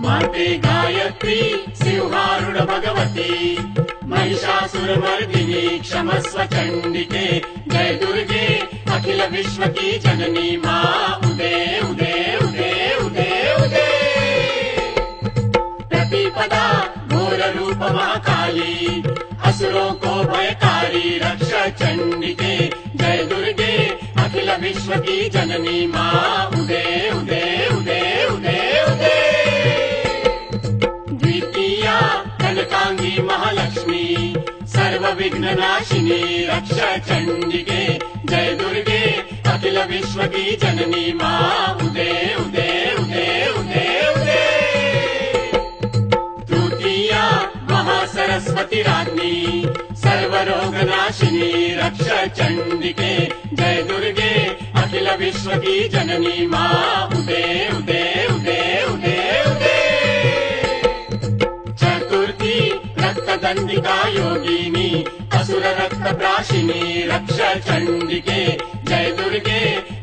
माते गायत्री सिंहारूढ भगवती महिषासुरमर्दिनी क्षमस्व चंडिके जय दुर्गे अखिल विश्व की जननी माँ उदे उदे उदे उदे उदे प्रतिपदा घोर रूप महाकाली असुरों को भयकारी रक्ष चंडिके जय दुर्गे अखिल विश्व की जननी माँ उदे उदे उदे उदे उदे द्वितीया कनकांगी महालक्ष्मी सर्व विघ्न नाशिनी रक्ष चंडिके जय दुर्गे अखिल विश्व की जननी माँ उदे उदे उदे उदे उदे तृतीया महासरस्वती राज्ञी सर्व रोग नाशिनी रक्ष चंडिके जय दुर्गे अखिल विश्व की जननी माँ उदे उदे उदे उदे उदे चतुर्थी रक्तदंडिका योगिनी असुर रक्त प्राशिनी रक्ष चंडिके जय दुर्गे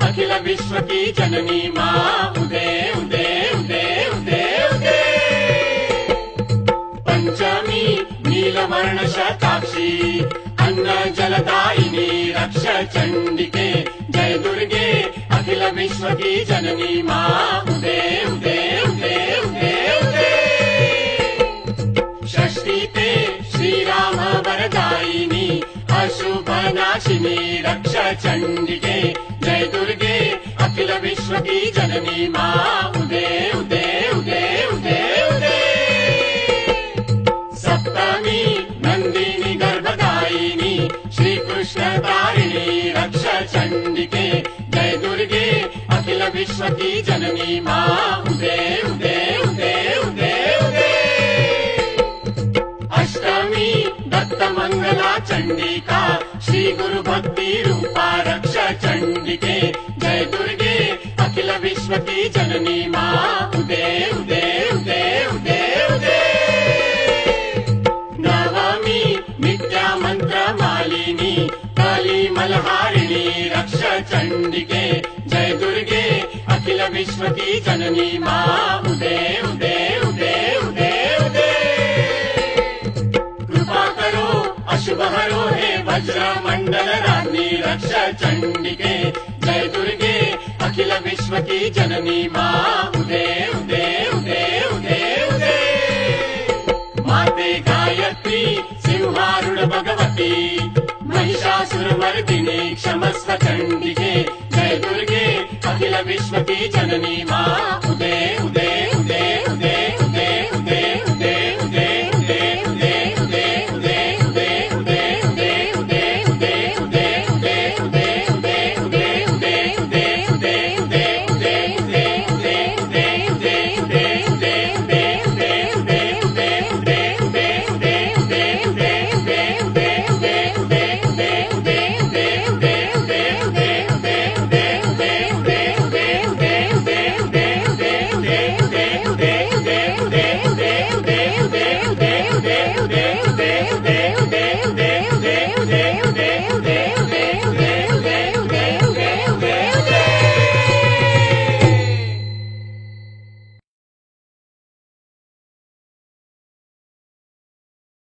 अखिल विश्व की जननी माँ उदे उदे उदे उदे उदे पंचमी नीलवर्ण शताक्षी अन्न जलदायिनी रक्ष चंडिके जय दुर्गे अखिल विश्व की जननी माँ उदे उदे उदे उदे उदे षष्ठी ते श्रीराम वरदायिनी अशुभ नाशिनी रक्ष चंडिके जय दुर्गे अखिल विश्व की जननी माँ उदे उदे उदे उदे उदे सप्तमी नंदिनी गर्भदायिनी श्री कृष्ण तारिणी रक्ष चंडिके जय दुर्गे अखिल विश्व की जननी माँ उदे उदे उदे उदे उदे अष्टमी दत्त मंगला चंडिका श्री गुरु भक्ति रूपा रक्ष चंडिके जय दुर्गे अखिल विश्व की जननी माँ उदे उदे उदे उदे उदे नवमी नित्या मंत्र मालिनी काली मलहारिणी रक्ष चंडिके जय दुर्गे अखिल विश्व की जननी माँ उदे उदे उदे उदे उदे कृपा करो अशुभ हरो हे वज्र मंडल राज्ञी रक्ष चंडिके जय दुर्गे अखिल विश्व की जननी माँ उदे उदे उदे उदे उदे माते गायत्री सिंहारूढ भगवती महिषासुरमर्दिनी क्षमस्व चंडिके जय दुर्गे अखिल विश्व की जननी माँ